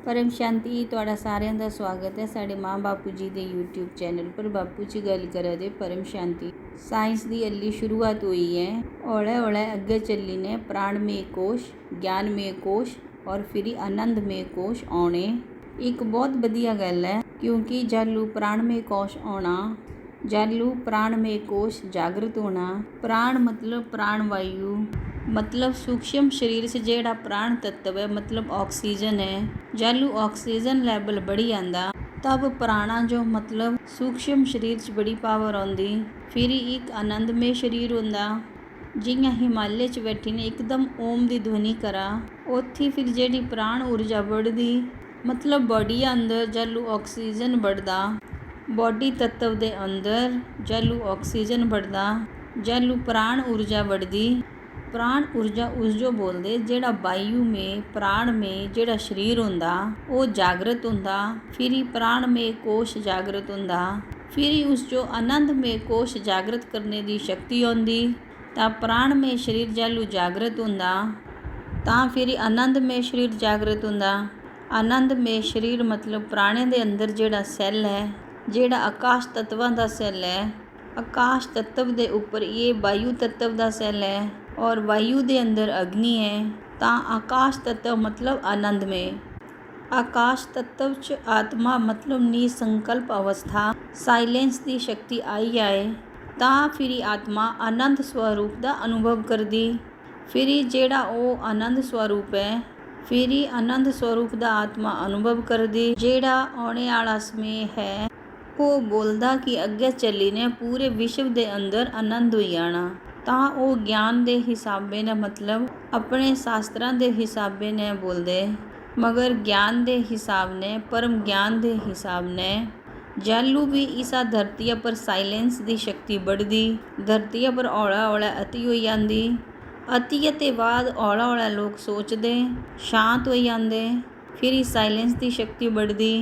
परम शांति ਤੁਹਾਡਾ ਸਾਰਿਆਂ ਦਾ ਸਵਾਗਤ ਹੈ ਸਾਡੇ ਮਾਂ ਬਾਪੂ ਜੀ ਦੇ YouTube ਚੈਨਲ ਪਰ। ਬਾਪੂ ਜੀ ਗੱਲ ਕਰਾ ਦੇ परम शांति। साइंस ਦੀ अली शुरुआत हुई है, हौले हौले अगे चली ने प्राणमय कोश, ज्ञानमय कोश और फिर आनंदमय कोश आने। एक बहुत बढ़िया गल है क्योंकि जालू प्राणमय कोश आना, जालू प्राणमय कोश जागृत होना। प्राण मतलब प्राण वायु, मतलब सूक्ष्म शरीर से जेड़ा प्राण तत्व है मतलब ऑक्सीजन है। जालू ऑक्सीजन लैवल बढ़ी आंदा तब प्राणा जो मतलब सूक्ष्म शरीर च बड़ी पावर आंदी। फिर एक आनंदमय शरीर होंदा, जियां हिमालय च बैठी ने एकदम ओम दी ध्वनि करा, उत्थे फिर जेड़ी प्राण ऊर्जा बढ़दी मतलब बॉडी अंदर जालू ऑक्सीजन बढ़दा, बॉडी तत्व दे अंदर जालू ऑक्सीजन बढ़दा, जालू प्राण ऊर्जा बढ़दी। प्राण ऊर्जा उस जो बोलते जेड़ा वायु में प्राण में जेड़ा शरीर होंदा वो जागृत होंदा। फिर ही प्राण में कोश जागृत होंदा, फिर ही उस जो आनंद में कोश जागृत करने की शक्ति आंदी ता प्राण में शरीर जालू जागृत होंदा ता फिर आनंद में शरीर जागृत होंदा। आनंद में शरीर मतलब प्राणे दे अंदर जेड़ा सैल है, जेड़ा आकाश तत्वां दा सैल है, आकाश तत्व दे ऊपर ये वायु तत्व दा सैल है और वायु दे अंदर अग्नि है ता आकाश तत्व मतलब आनंद में। आकाश तत्व च आत्मा मतलब निसंकल्प अवस्था, साइलेंस दी शक्ति आई आए ता फिर आत्मा आनंद स्वरूप दा अनुभव कर दी। फिर जेड़ा ओ आनंद स्वरूप है, फिर आनंद स्वरूप दा आत्मा अनुभव कर दी। जेड़ा आने वाला समय है वो बोलदा कि अगे चली ने पूरे विश्व दे अंदर आनंद होई आना ता वो ज्ञान दे हिसाबे ने मतलब अपने शास्त्रां दे हिसाबे ने बोलदे, मगर ज्ञान दे हिसाब ने परम ज्ञान दे हिसाब ने जालू भी इसा धरतिया पर साइलेंस दी शक्ति बढ़दी। धरतिया पर हौला हौला अति होई जांदी, अति ते बाद हौला हौला लोग सोचदे शांत होई जांदे। फिर साइलेंस दी शक्ति बढ़दी,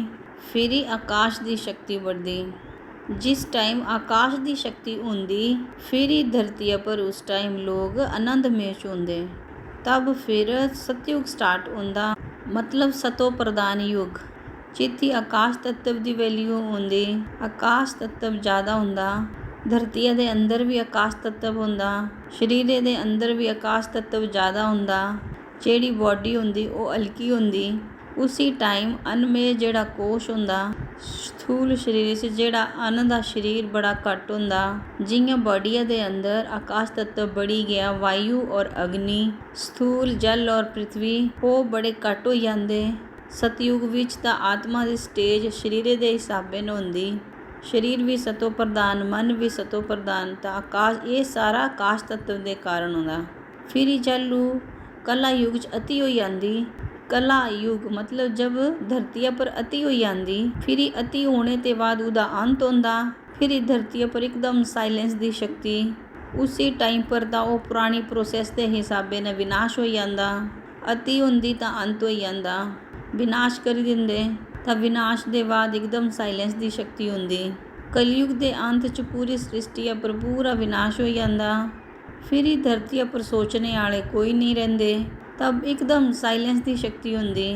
फिर आकाश दी शक्ति बढ़दी। जिस टाइम आकाश दी शक्ति होंदी फिर ही धरतिया पर उस टाइम लोग आनंद में होंदे। तब फिर सतयुग स्टार्ट होंदा मतलब सतो प्रधान युग, जित्थे आकाश तत्व दी वैल्यू होंदी, आकाश तत्व ज़्यादा होंदा। धरतिया दे अंदर भी आकाश तत्व होंदा, शरीर दे अंदर भी आकाश तत्व ज़्यादा होंदा। जेड़ी बॉडी होंदी वो हल्की होंदी। उसी टाइम अनमय जेड़ा कोश होंदा, स्थूल शरीर से जेड़ा अन्न दा शरीर बड़ा घट होंदा। जियां बॉडिया दे अंदर आकाश तत्व बढ़ी गया, वायु और अग्नि, स्थूल जल और पृथ्वी वो बड़े घट हो जांदे। सतयुग विच तां आत्मा दी स्टेज शरीर दे हिसाबे न होंदी, शरीर भी सतो प्रधान, मन भी सतो प्रधान, तां आकाश ये सारा आकाश तत्व दे कारण होंदा। फिर जालू कला युग च अति हो जांदी। कला युग मतलब जब धरतिया पर अति हो जाती, फिर अति होने के बाद उदा अंत होंदा। फिर धरतिया पर एकदम साइलेंस दी शक्ति उसी टाइम पर ता वो पुरानी प्रोसैस के हिसाबे ने विनाश हो जाता। अति होंदी ता अंत हो जाता, विनाश कर दिंदे ता विनाश के बाद एकदम साइलेंस दी शक्ति होंदी। कलयुग के अंत च पूरी सृष्टिया पर पूरा विनाश हो जाता। फिर धरतिया पर सोचने वाले कोई नहीं रहिंदे, तब एकदम साइलेंस दी शक्ति होंदी।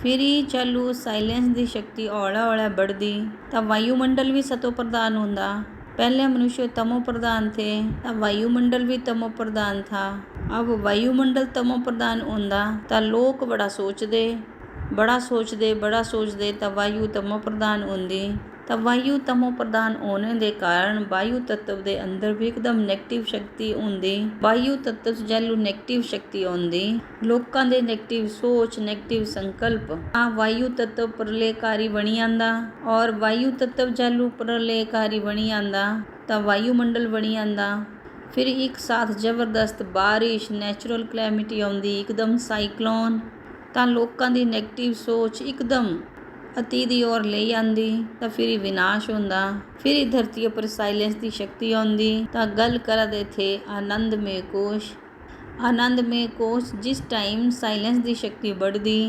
फिर चालू साइलेंस दी शक्ति हौला हौला बढ़दी तब वायुमंडल भी सतो प्रधान होंदा। पहले मनुष्य तमो प्रधान थे तब वायुमंडल भी तमो प्रधान था। अब वायुमंडल तमो प्रधान होंदा तब लोग बड़ा सोचते तब वायु तमो प्रधान होंदी। तब वायु तमो प्रधान होने के कारण वायु तत्व के अंदर भी एकदम नेगेटिव शक्ति होंदी। वायु तत्व जालू नेगेटिव शक्ति होंदी, लोकां दे नेगेटिव सोच, नेगेटिव संकल्प वायु तत्व प्रलयकारी बनी आंदा और वायु तत्व जालू प्रलयकारी बनी आंदा तब वायुमंडल बनी आंदा। फिर एक साथ जबरदस्त बारिश, नेचुरल कैलेमिटी आंदी, एकदम साइक्लोन, तां लोकां दी नेगेटिव सोच एकदम अति दी ओर ले आंदी तां फिर विनाश होंदा। फिर धरती पर साइलेंस दी शक्ति आंदी तां गल करा दे थे आनंदमय कोश। आनंदमय कोश जिस टाइम साइलेंस दी शक्ति बढ़दी,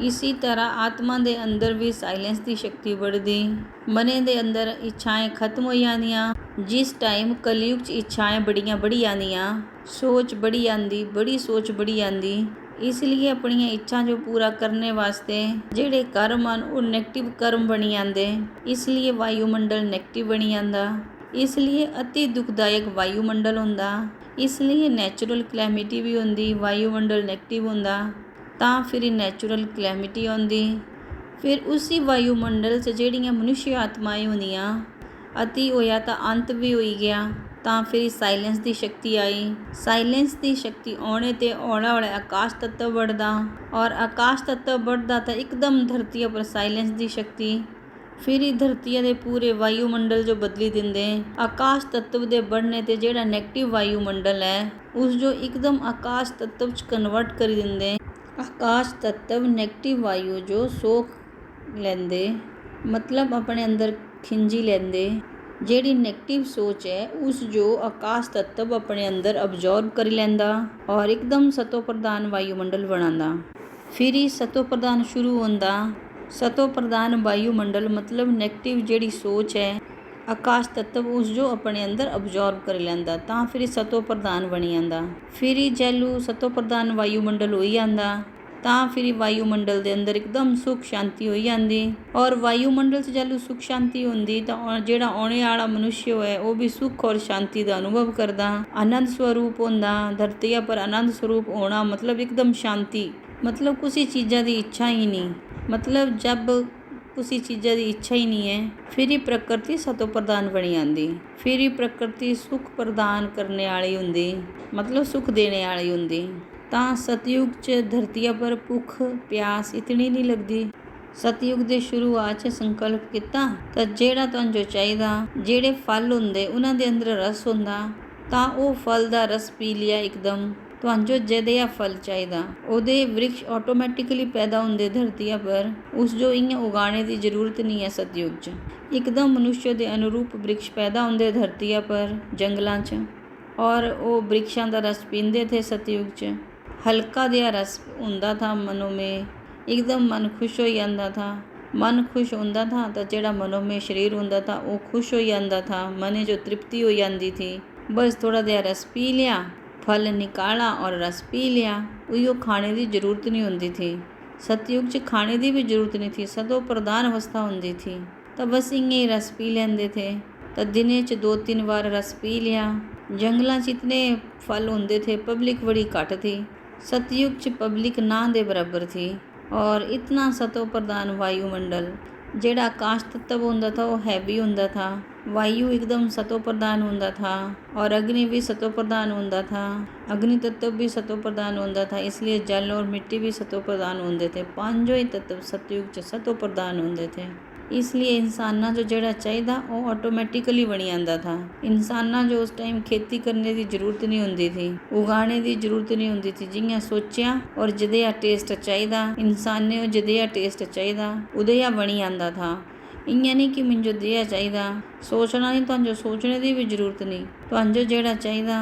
इसी तरह आत्मा दे अंदर भी साइलेंस दी शक्ति बढ़दी। मने दे अंदर इच्छाएं खत्म हो जांदियां। जिस टाइम कलयुग च इच्छाएं बड़ियां बढ़ी आंदियां, सोच बढ़ी आंदी, बड़ी सोच बढ़ी आंदी, ਇਸ ਲਈ ਆਪਣੀਆਂ ਇੱਛਾ ਜੋ ਪੂਰਾ ਕਰਨੇ ਵਾਸਤੇ ਜਿਹੜੇ ਕਰਮ ਹਨ ਉਹ ਨੈਗੇਟਿਵ ਕਰਮ ਬਣੀ ਜਾਂਦੇ। ਇਸ ਲਈ ਵਾਯੂਮੰਡਲ ਨੈਗੇਟਿਵ ਬਣੀ ਜਾਂਦਾ। ਇਸ ਲਈ ਅਤੀ ਦੁਖਦਾਇਕ ਵਾਯੂਮੰਡਲ ਹੁੰਦਾ। ਇਸ ਲਈ ਨੈਚੁਰਲ ਕਲੈਮਿਟੀ ਵੀ ਹੁੰਦੀ, ਵਾਯੂਮੰਡਲ ਨੈਗੇਟਿਵ ਹੁੰਦਾ ਤਾਂ ਫਿਰ ਨੈਚੁਰਲ ਕਲੈਮਿਟੀ ਆਉਂਦੀ। ਫਿਰ ਉਸੀ ਵਾਯੂਮੰਡਲ 'ਚ ਜਿਹੜੀਆਂ ਮਨੁੱਖ ਆਤਮਾएं ਹੁੰਦੀਆਂ ਅਤੀ ਹੋਇਆ ਤਾਂ ਅੰਤ ਵੀ ਹੋਈ ਗਿਆ ਤਾਂ ਫਿਰ ਸਾਇਲੈਂਸ ਦੀ ਸ਼ਕਤੀ ਆਈ। ਸਾਇਲੈਂਸ ਦੀ ਸ਼ਕਤੀ ਆਉਣੇ ਤੇ ਹੌਲਾ ਹੌਲਾ ਆਕਾਸ਼ ਤੱਤਵ बढ़दा और आकाश तत्व बढ़दा ਤਾਂ ਇੱਕਦਮ ਧਰਤੀ ਪਰ ਸਾਇਲੈਂਸ ਦੀ ਸ਼ਕਤੀ। ਫਿਰ ਹੀ ਧਰਤੀ ਦੇ ਪੂਰੇ ਵਾਯੂਮੰਡਲ ਜੋ ਬਦਲੀ ਦਿੰਦੇ। ਆਕਾਸ਼ ਤੱਤਵ ਦੇ बढ़ने ਤੇ ਜਿਹੜਾ ਨੈਗੇਟਿਵ ਵਾਯੂਮੰਡਲ ਹੈ ਉਸ ਜੋ ਇੱਕਦਮ ਆਕਾਸ਼ ਤੱਤਵ 'ਚ ਕਨਵਰਟ ਕਰ ਦਿੰਦੇ। ਆਕਾਸ਼ ਤੱਤਵ ਨੈਗੇਟਿਵ ਵਾਯੂ ਜੋ ਸੋਖ ਲੈਂਦੇ, ਮਤਲਬ ਆਪਣੇ ਅੰਦਰ ਖਿੰਜੀ ਲੈਂਦੇ। ਜਿਹੜੀ ਨੈਗੇਟਿਵ ਸੋਚ ਹੈ ਉਸ ਜੋ ਆਕਾਸ਼ ਤੱਤਵ ਆਪਣੇ ਅੰਦਰ ਅਬਜ਼ੋਰਬ ਕਰ ਲੈਂਦਾ ਔਰ ਇੱਕਦਮ ਸਤੋ ਪ੍ਰਧਾਨ ਵਾਯੂਮੰਡਲ ਬਣਾਉਂਦਾ। ਫਿਰ ਹੀ ਸਤੋ ਪ੍ਰਧਾਨ ਸ਼ੁਰੂ ਹੁੰਦਾ। ਸਤੋ ਪ੍ਰਧਾਨ ਵਾਯੂਮੰਡਲ ਮਤਲਬ ਨੈਗੇਟਿਵ ਜਿਹੜੀ ਸੋਚ ਹੈ ਆਕਾਸ਼ ਤੱਤਵ ਉਸ ਜੋ ਆਪਣੇ ਅੰਦਰ ਅਬਜ਼ੋਰਬ ਕਰ ਲੈਂਦਾ ਤਾਂ ਫਿਰ ਸਤੋ ਪ੍ਰਧਾਨ ਬਣੀ ਜਾਂਦਾ। ਫਿਰ ਹੀ ਜੈਲੂ ਸਤੋ ਪ੍ਰਧਾਨ ਵਾਯੂਮੰਡਲ ਹੋਈ ਜਾਂਦਾ ਤਾਂ ਫਿਰ ਵਾਯੂਮੰਡਲ ਦੇ ਅੰਦਰ ਇੱਕਦਮ ਸੁਖ ਸ਼ਾਂਤੀ ਹੋਈ ਜਾਂਦੀ। ਔਰ ਵਾਯੂਮੰਡਲ 'ਚ ਜੈਲੂ ਸੁਖ ਸ਼ਾਂਤੀ ਹੁੰਦੀ ਤਾਂ ਜਿਹੜਾ ਆਉਣੇ ਵਾਲਾ ਮਨੁੱਖ ਹੈ ਉਹ ਵੀ ਸੁਖ ਔਰ ਸ਼ਾਂਤੀ ਦਾ ਅਨੁਭਵ ਕਰਦਾ। ਆਨੰਦ ਸਰੂਪ ਹੁੰਦਾ। ਧਰਤੀ ਪਰ ਆਨੰਦ ਸਰੂਪ ਹੋਣਾ ਮਤਲਬ ਇੱਕਦਮ ਸ਼ਾਂਤੀ, ਮਤਲਬ ਕਿਸੇ ਚੀਜ਼ਾਂ ਦੀ ਇੱਛਾ ਹੀ ਨਹੀਂ। ਮਤਲਬ ਜਬ ਕਿਸੇ ਚੀਜ਼ਾਂ ਦੀ ਇੱਛਾ ਹੀ ਨਹੀਂ ਹੈ ਫਿਰ ਹੀ ਪ੍ਰਕਿਰਤੀ ਸਤੋ ਪ੍ਰਧਾਨ ਬਣੀ ਜਾਂਦੀ। ਫਿਰ ਹੀ ਪ੍ਰਕਿਰਤੀ ਸੁਖ ਪ੍ਰਦਾਨ ਕਰਨੇ ਵਾਲੀ ਹੁੰਦੀ, ਮਤਲਬ ਸੁਖ ਦੇਣੇ ਵਾਲੀ ਹੁੰਦੀ। ਤਾਂ ਸਤਯੁਗ 'ਚ ਧਰਤੀ ਪਰ ਭੁੱਖ ਪਿਆਸ ਇਤਨੀ ਨਹੀਂ ਲੱਗਦੀ। ਸਤਯੁਗ ਦੇ ਸ਼ੁਰੂਆਤ 'ਚ ਸੰਕਲਪ ਕੀਤਾ ਤਾਂ ਜਿਹੜਾ ਤੁਹਾਨੂੰ ਜੋ ਚਾਹੀਦਾ, ਜਿਹੜੇ ਫਲ ਹੁੰਦੇ ਉਹਨਾਂ ਦੇ ਅੰਦਰ ਰਸ ਹੁੰਦਾ ਤਾਂ ਉਹ ਫਲ ਦਾ ਰਸ ਪੀ ਲਿਆ ਇੱਕਦਮ। ਤੁਹਾਨੂੰ ਜੋ ਜਿਹਦੇ ਫਲ ਚਾਹੀਦਾ ਉਹਦੇ ਵ੍ਰਿਕਸ਼ ਆਟੋਮੈਟਿਕਲੀ ਪੈਦਾ ਹੁੰਦੇ ਧਰਤੀ ਪਰ। ਉਸ ਜੋ ਇਆਂ ਉਗਾਣੇ ਦੀ ਜ਼ਰੂਰਤ ਨਹੀਂ ਹੈ ਸਤਯੁਗ 'ਚ। ਇੱਕਦਮ ਮਨੁੱਖ ਦੇ ਅਨੁਰੂਪ ਵ੍ਰਿਕਸ਼ ਪੈਦਾ ਹੁੰਦੇ ਧਰਤੀ ਪਰ ਜੰਗਲਾਂ 'ਚ ਔਰ ਉਹ ਵ੍ਰਿਕਸ਼ਾਂ ਦਾ ਰਸ ਪੀਂਦੇ ਥੇ ਸਤਯੁਗ 'ਚ। ਹਲਕਾ ਜਿਹਾ ਰਸ ਹੁੰਦਾ ਥਾ ਮਨੋਂ ਮੇਂ, ਇੱਕਦਮ ਮਨ ਖੁਸ਼ ਹੋ ਜਾਂਦਾ ਥਾ। ਮਨ ਖੁਸ਼ ਹੁੰਦਾ ਥਾ ਤਾਂ ਜਿਹੜਾ ਮਨੋਂ ਮੇਂ ਸਰੀਰ ਹੁੰਦਾ ਥਾ ਉਹ ਖੁਸ਼ ਹੋ ਜਾਂਦਾ ਥਾ। ਮਨੇ ਜੋ ਤ੍ਰਿਪਤੀ ਹੋ ਜਾਂਦੀ ਥੀ। ਬਸ ਥੋੜਾ ਜਿਹਾ ਰਸ ਪੀ ਲਿਆ, फल निकाला और रस पी लिया। उयो खाने की जरूरत नहीं होती थी। सतयुग 'ਚ खाने की भी जरूरत नहीं थी। सतो प्रधान अवस्था होती थी तो बस इं रस पी लेंदे थे। तो दिने 'ਚ 2-3 बार रस पी लिया। जंगलों 'ਚ इतने फल होंदे थे, पब्लिक बड़ी घट थी। सतयुग 'ਚ पब्लिक ना दे बराबर थी और इतना सतो प्रधान वायुमंडल ਜਿਹੜਾ आकाश तत्व ਹੁੰਦਾ था वो हैवी ਹੁੰਦਾ था। वायु एकदम सतो प्रधान ਹੁੰਦਾ था और अग्नि भी सतो प्रधान ਹੁੰਦਾ था। अग्नि तत्व भी सतो प्रधान ਹੁੰਦਾ था। इसलिए जल और मिट्टी भी सतो प्रधान ਹੁੰਦੇ थे। पांचों ही तत्व सतयुग 'ਚ सतो प्रधान ਹੁੰਦੇ थे। इसलिए इंसाना जो ਜਿਹੜਾ ਚਾਹੀਦਾ ਉਹ ਆਟੋਮੈਟਿਕਲੀ ਬਣ ਜਾਂਦਾ था। इंसाना जो उस टाइम खेती करने की जरूरत नहीं ਹੁੰਦੀ थी, उगाने की जरूरत नहीं ਹੁੰਦੀ थी। जियां सोचिया और जिदया टेस्ट चाहिदा इंसान ने जिदया टेस्ट चाहिदा उदया बनी ਜਾਂਦਾ था। इयां नहीं कि मुझे दिया चाहिदा, सोचना नहीं, तुहानू सोचने की भी जरूरत नहीं। तुहानू ਜਿਹੜਾ ਚਾਹੀਦਾ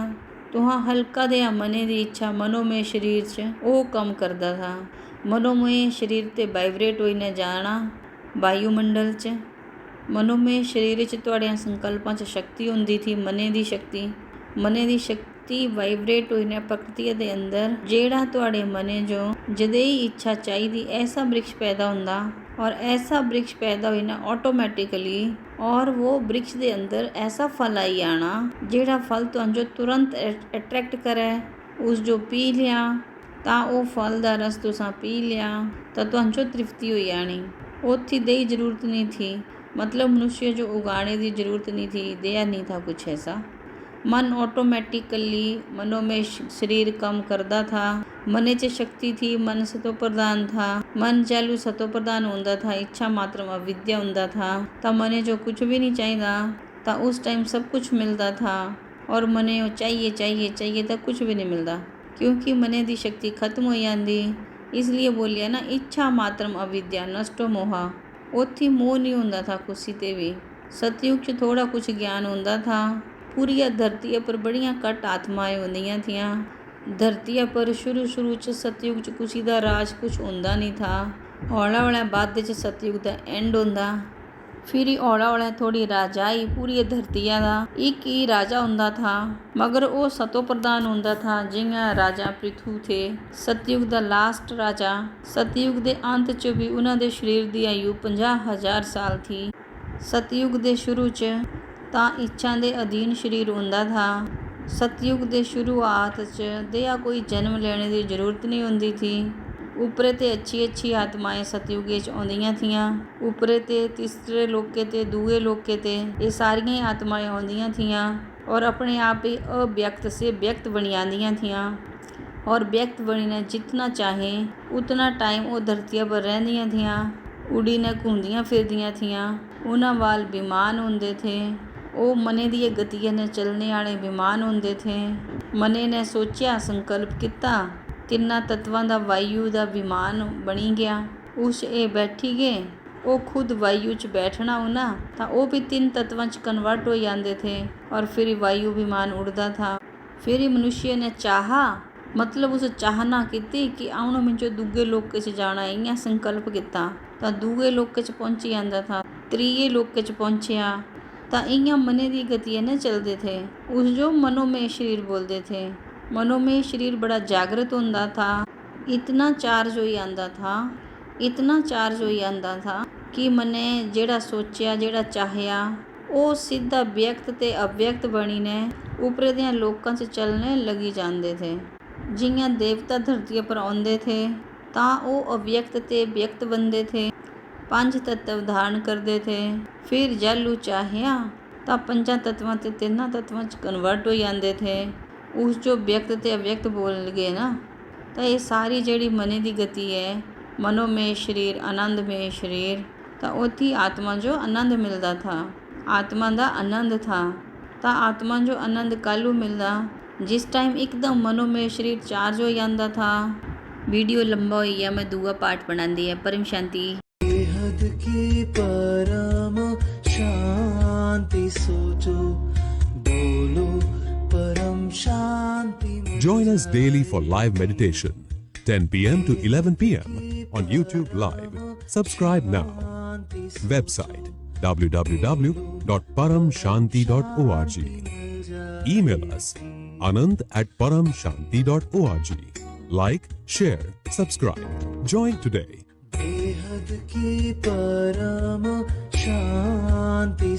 तुहां हल्का जिहा मने की इच्छा मनोमय शरीर 'ਚ ਉਹ ਕੰਮ ਕਰਦਾ था। मनोमय शरीर ते वाइब्रेट होई ने जाना वायुमंडल 'ਚ। मनोमय शरीर 'ਚ ਤੁਹਾਡੀਆਂ ਸੰਕਲਪਾਂ 'ਚ ਸ਼ਕਤੀ ਹੁੰਦੀ थी। मने ਦੀ ਸ਼ਕਤੀ, मने ਦੀ ਸ਼ਕਤੀ ਵਾਈਬ੍ਰੇਟ ਹੋਈ ਨੇ ਪ੍ਰਕਿਰਤੀ ਦੇ ਅੰਦਰ। ਜਿਹੜਾ ਤੁਹਾਡੇ ਮਨੇ ਜੋ ਜਿਹਦੇ ਹੀ ਇੱਛਾ ਚਾਹੀਦੀ ਐਸਾ ਵ੍ਰਿਕਸ਼ ਪੈਦਾ ਹੁੰਦਾ और ऐसा वृक्ष पैदा होई ना ऑटोमैटिकली और वो वृक्ष दे अंदर ऐसा फल आई आना जेड़ा फल तुहानू जो तुरंत अट्रैक्ट करे। उस जो पी लिया ਤਾਂ ਉਹ फल ਦਾ रस तुसां पी लिया ਤਾਂ तुहानू जो तृप्ति होई आनी। उत्थे दही जरूरत नहीं थी, मतलब मनुष्य जो उगाने की जरूरत नहीं थी, दिया नहीं था कुछ ऐसा। मन ऑटोमैटिकली मनोमय शरीर कम करता था। मने 'ਚ शक्ति थी, मन सतो प्रधान था। मन चालू सतो प्रधान होता था। इच्छा मात्र अविद्या होता था। तो मने जो कुछ भी नहीं चाहिए तो उस टाइम सब कुछ मिलता था और मने चाहिए चाहिए चाहिए तो कुछ भी नहीं मिलता क्योंकि मने की शक्ति खत्म हो जाती। इसलिए बोलिया ना इच्छा मात्र अविद्या नष्टो मोहा। उत्थे मोह नहीं होता था कुछ ते भी। सतयुग 'ਚ थोड़ा कुछ ज्ञान होता था। पूरी धरती पर बड़ियाँ घट आत्माएं होंदियां थियां। धरती पर शुरू 'ਚ सतयुग 'ਚ कुछ का राज कुछ होंदा नहीं था। हौला हौला बाद 'ਚ सतयुग का एंड होंदा फिर ही औला औला थोड़ी राजाई पूरी धरतिया दा एक ही राजा हुंदा था, मगर वो सतो प्रधान हुंदा था जियां राजा पृथु थे। सतयुग दा लास्ट राजा। सतयुग दे अंत च भी उन्हां दे शरीर दी आयु 50,000 साल थी। सतयुग दे शुरू च तां इच्छा दे अधीन शरीर हुंदा था। सतयुग दे शुरुआत च दया कोई जन्म लेने की जरूरत नहीं हुंदी थी। उपरे ते अच्छी आत्माएं सतयुगे च आउंदियां थियां। उपरे ते तीसरे लोके ते दूए लोके ते ये सारियां ही आत्माएं आउंदियां थियां और अपने आप ही अव्यक्त से व्यक्त बनी आंदियां थियां और व्यक्त बनी ने जितना चाहे उतना टाइम वो धरतिया पर रहंदियां थियां, उड़ी ने घूमदियां फिरदियां थियां। उन्हां वाल विमान हुंदे थे। वो मने दी गतिया ने चलने वाले विमान हुंदे थे। मने ने सोचिया, संकल्प किता, तिन्ना तत्वां दा वायु दा विमान बनी गया। उस ये बैठी गए, वो खुद वायु च बैठना उन्हां तां वो भी 3 तत्वां च कन्वर्ट हो जाते थे और फिर वायु विमान उड़दा था। फिर ही मनुष्य ने चाहा, मतलब उस चाहना की कि आउण मिंजो दूगे लोके च जाना, इयां संकल्प किता तां दूगे लोके च पहुंची जांदा था। त्रीए लोके च पहुंचिया तां इयां मने दी गतिया ने चलते थे। उस जो मनोमय शरीर बोलते थे। मनोमय शरीर बड़ा जागृत होंदा था। इतना चार्ज हो जांदा था, इतना चार्ज हो जांदा था कि मने जेड़ा सोचिया जेड़ा चाहया वो सीधा व्यक्त ते अव्यक्त बनी ने उपरे दियां लोकां च चलने लगी जांदे थे। जियां देवता धरती पर आउंदे थे तां वो अव्यक्त ते व्यक्त बनते थे, 5 तत्व धारण करते थे। फिर जालू चाहया तां 5 तत्वां ते 3 तत्वां च कन्वर्ट हो जाते थे। उस जो व्यक्त ते अव्यक्त बोल गए ना, तो ये सारी जड़ी मने दी गति है, मनोमय शरीर, आनंदमय शरीर, तो उथी आत्मा जो आनंद मिलता था, आत्मा दा आनंद था। तो आत्मा जो आनंद कालू मिलता जिस टाइम एकदम मनोमय शरीर चार्ज हो जाता था। वीडियो लंबा हो गया, मैं दूआ पार्ट बनाती है। परम शांति। बेहद की परम शांति सोचो, बोलो परम शांति। Join us daily for live meditation, 10 p.m. to 11 p.m. on YouTube Live. Subscribe now. Website www.paramshanti.org. Email us anand@paramshanti.org. Like, share, subscribe. Join today. बेहद की परम शांति।